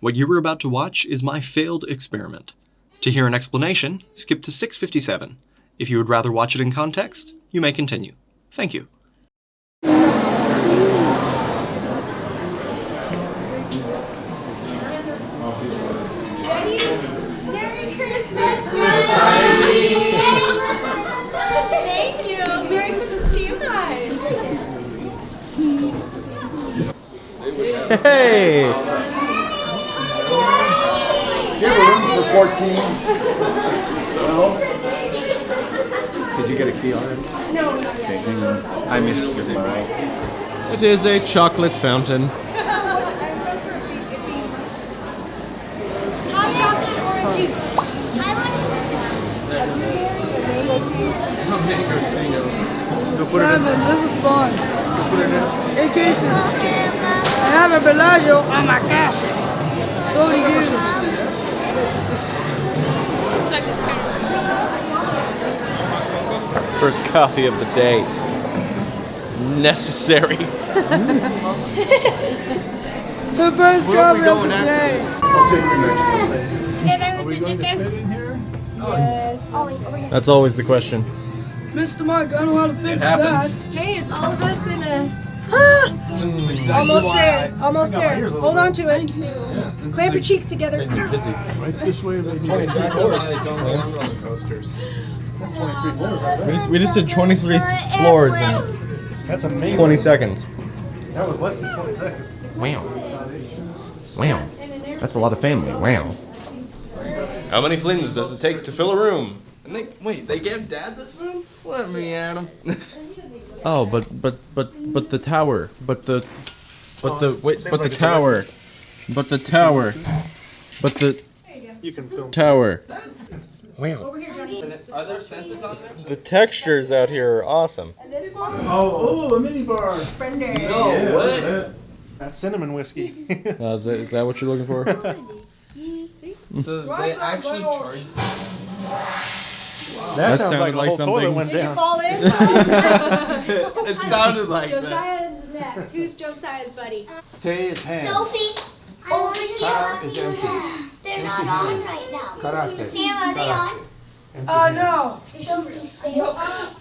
What you were about to watch is my failed experiment. To hear an explanation, skip to 6:57. If you would rather watch it in context, you may continue. Thank you. Merry Christmas, Thank you. Merry Christmas to you guys. Hey! Do you have a room for 14? No? Did you get a key on it? No, not yet. Okay, hang on. I missed your mic. It is a chocolate fountain. Hot chocolate or juice? Simon, this is fun. Hey Kasey, I have a Bellagio on my cap. So do you. First coffee of the day. Necessary. The first coffee of the day. I'll take your next one. Are we going to fit in here? Yes. That's always the question. Mr. Mike, I know how to fix that. Hey, it's all of us in a... Almost there. Almost there. Hold on to it. Clamp your cheeks together. Right this way, they 23 floors. They don't go on roller coasters. That's 23 floors, right? We just did 23 floors in That's amazing. 20 seconds. That was less than 20 seconds. Wow. Wow. That's a lot of family. Wow. How many Flynn's does it take to fill a room? And they gave Dad this room? Let me at him. Oh, but the tower. But the tower. But the tower. But the You can film. tower. Wow. Are there sensors on there? The textures out here are awesome. Oh, a mini bar. No, what? That's cinnamon whiskey. Is that what you're looking for? So they actually charge. That sounds sounded like the like whole toilet something- went Did you down. fall in? It sounded like that. Josiah's next. Who's Josiah's buddy? Tay's hand. Sophie, over here. Car is empty. They're not on right now. Karate. Sam, are they on? No. Sophie, stay on.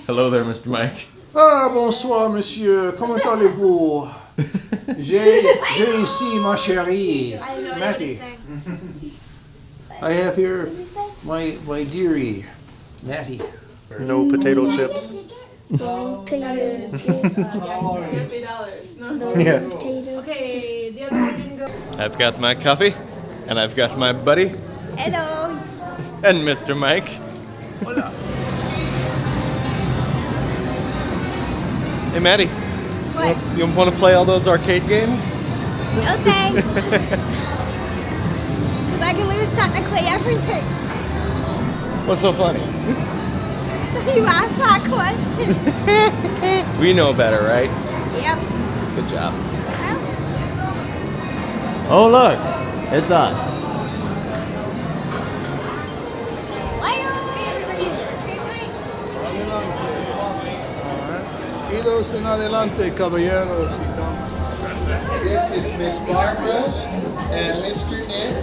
Hello there, Mr. Mike. Ah, bonsoir, monsieur. Comment allez-vous? J'ai ici ma chérie, Matty. I have here my dearie, Matty. No potato chips. Yeah. Okay, the other one can go. I've got my coffee, and I've got my buddy, Hello. and Mr. Mike. Hey, Maddie. What? You want to play all those arcade games? No thanks. Because I can lose technically everything. What's so funny? You asked that question. We know better, right? Yep. Good job. Oh, look. It's us. Idos en adelante, caballeros y damas. This is Miss Barbara and Mr. Nick,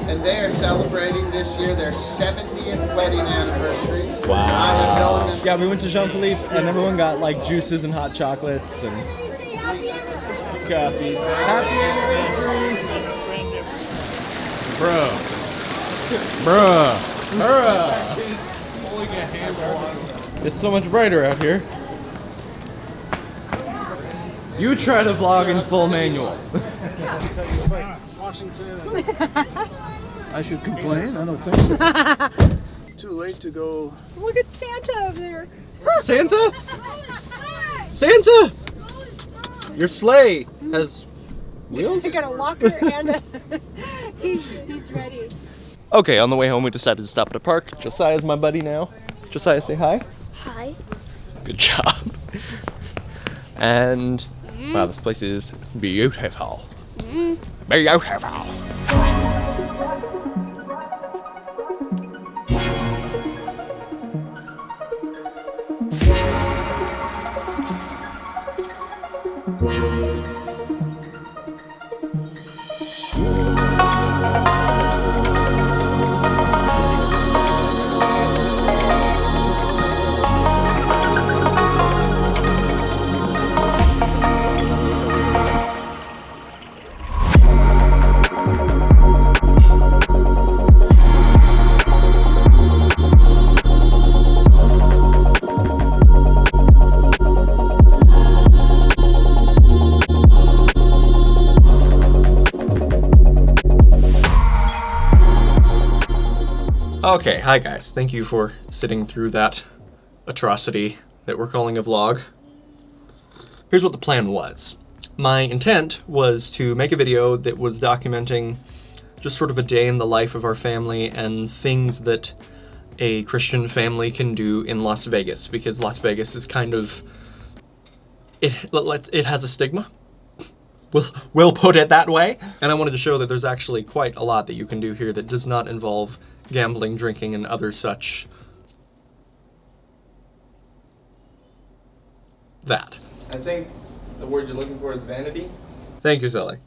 and they are celebrating this year their 70th wedding anniversary. I have known them. Yeah, we went to Jean-Philippe, and everyone got like juices and hot chocolates and coffee. Happy anniversary! Bruh. Hurrah! It's so much brighter out here. You try to vlog in full manual. I should complain? I don't think so. Too late to go. Look at Santa over there. Santa? Santa! Your sleigh has wheels? I got a locker and a he's ready. Okay, on the way home we decided to stop at a park. Josiah's my buddy now. Josiah, say hi. Hi. Good job. And wow, this place is beautiful. Beautiful. Okay, hi guys. Thank you for sitting through that atrocity that we're calling a vlog. Here's what the plan was. My intent was to make a video that was documenting just sort of a day in the life of our family and things that a Christian family can do in Las Vegas, because Las Vegas is kind of, it has a stigma. We'll put it that way. And I wanted to show that there's actually quite a lot that you can do here that does not involve gambling, drinking, and other such. That. I think the word you're looking for is vanity. Thank you, Sally.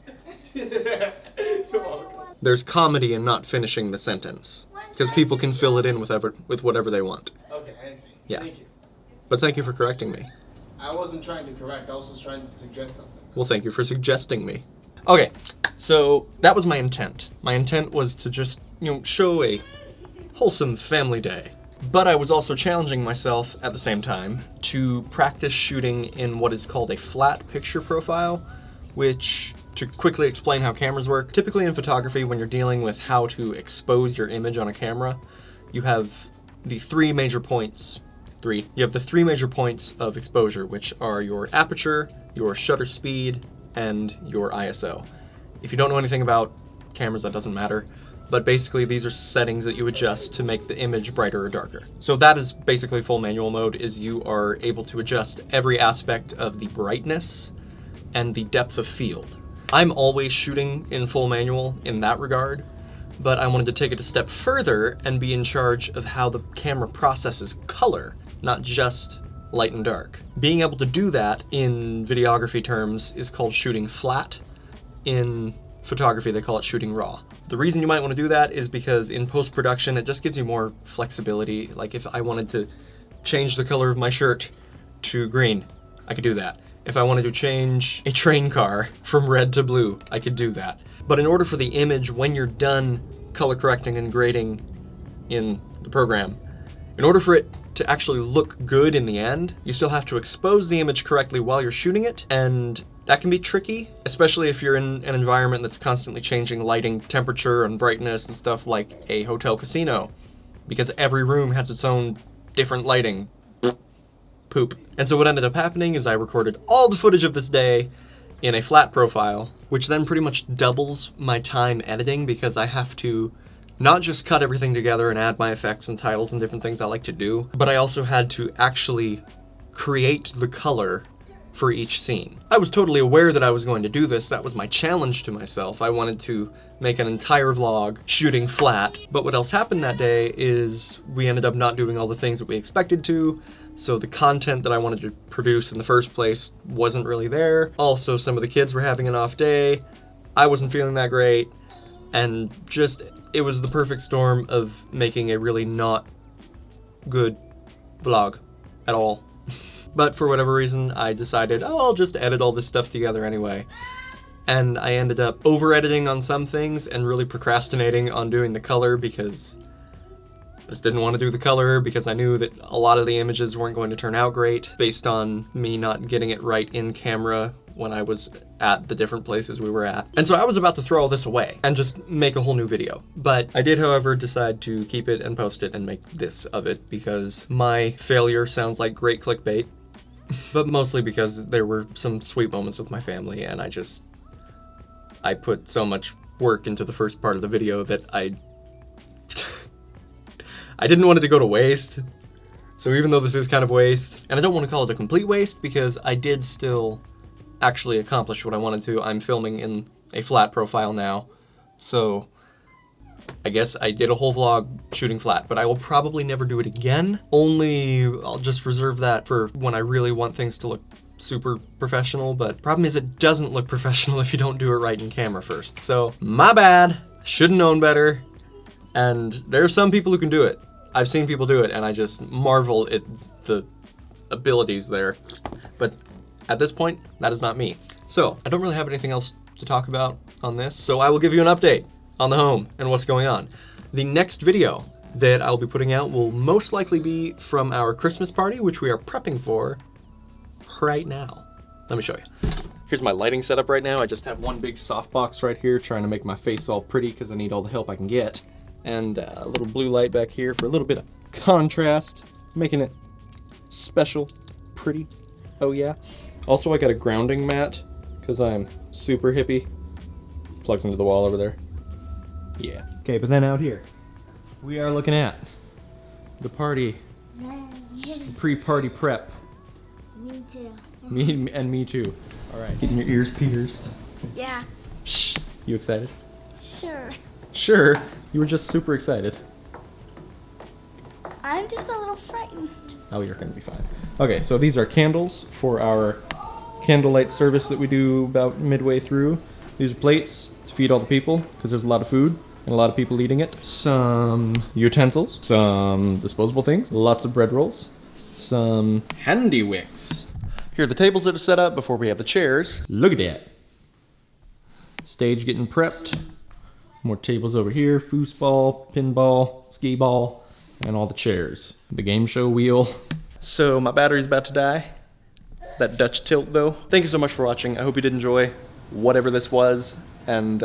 There's comedy in not finishing the sentence, because people can fill it in with whatever they want. Okay, I see. Yeah. Thank you. But thank you for correcting me. I wasn't trying to correct, I was just trying to suggest something. Well, thank you for suggesting me. Okay, so that was my intent. My intent was to just, show a wholesome family day. But I was also challenging myself at the same time to practice shooting in what is called a flat picture profile, which, to quickly explain how cameras work, typically in photography when you're dealing with how to expose your image on a camera, you have the three major points of exposure, which are your aperture, your shutter speed, and your ISO. If you don't know anything about cameras, that doesn't matter, but basically these are settings that you adjust to make the image brighter or darker. So that is basically full manual mode, is you are able to adjust every aspect of the brightness and the depth of field. I'm always shooting in full manual in that regard, but I wanted to take it a step further and be in charge of how the camera processes color, not just light and dark. Being able to do that in videography terms is called shooting flat. In photography, they call it shooting raw. The reason you might want to do that is because in post-production, it just gives you more flexibility. Like if I wanted to change the color of my shirt to green, I could do that. If I wanted to change a train car from red to blue, I could do that. But in order for the image, when you're done color correcting and grading in the program, in order for it to actually look good in the end, you still have to expose the image correctly while you're shooting it, and that can be tricky, especially if you're in an environment that's constantly changing lighting, temperature, and brightness and stuff like a hotel casino, because every room has its own different lighting. Poop. And so what ended up happening is I recorded all the footage of this day in a flat profile, which then pretty much doubles my time editing, because I have to not just cut everything together and add my effects and titles and different things I like to do, but I also had to actually create the color for each scene. I was totally aware that I was going to do this. That was my challenge to myself. I wanted to make an entire vlog shooting flat, but what else happened that day is we ended up not doing all the things that we expected to, so the content that I wanted to produce in the first place wasn't really there. Also, some of the kids were having an off day, I wasn't feeling that great, and just, it was the perfect storm of making a really not good vlog at all. But for whatever reason, I decided, I'll just edit all this stuff together anyway. And I ended up over-editing on some things and really procrastinating on doing the color, because I just didn't want to do the color, because I knew that a lot of the images weren't going to turn out great based on me not getting it right in camera when I was at the different places we were at. And so I was about to throw all this away and just make a whole new video. But I did, however, decide to keep it and post it and make this of it, because my failure sounds like great clickbait, but mostly because there were some sweet moments with my family, and I put so much work into the first part of the video that I didn't want it to go to waste. So even though this is kind of waste, and I don't want to call it a complete waste, because I did still actually accomplish what I wanted to. I'm filming in a flat profile now, so I guess I did a whole vlog shooting flat, but I will probably never do it again. Only I'll just reserve that for when I really want things to look super professional, but problem is it doesn't look professional if you don't do it right in camera first. So my bad, should've known better, and there are some people who can do it. I've seen people do it, and I just marvel at the abilities there. But at this point, that is not me. So I don't really have anything else to talk about on this, so I will give you an update on the home and what's going on. The next video that I'll be putting out will most likely be from our Christmas party, which we are prepping for right now. Let me show you. Here's my lighting setup right now. I just have one big softbox right here trying to make my face all pretty because I need all the help I can get. and a little blue light back here for a little bit of contrast, making it special, pretty. Oh yeah. Also, I got a grounding mat because I'm super hippie. Plugs into the wall over there. Yeah. Okay, but then out here, we are looking at the party, the pre-party prep. Me too. Me too. All right, getting your ears pierced. Yeah. Shh. You excited? Sure. Sure. You were just super excited. I'm just a little frightened. Oh, you're gonna be fine. Okay, so these are candles for our candlelight service that we do about midway through. These are plates to feed all the people, because there's a lot of food and a lot of people eating it. Some utensils, some disposable things, lots of bread rolls, some handy wicks. Here are the tables that are set up before we have the chairs. Look at that. Stage getting prepped. More tables over here, foosball, pinball, skee ball, and all the chairs. The game show wheel. So my battery's about to die. That Dutch tilt though. Thank you so much for watching. I hope you did enjoy whatever this was, and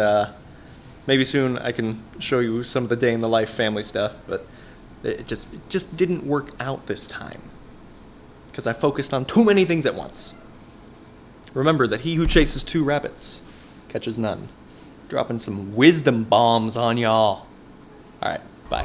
maybe soon I can show you some of the day in the life family stuff, but it just didn't work out this time because I focused on too many things at once. Remember that he who chases 2 rabbits catches none. Dropping some wisdom bombs on y'all. All right, bye.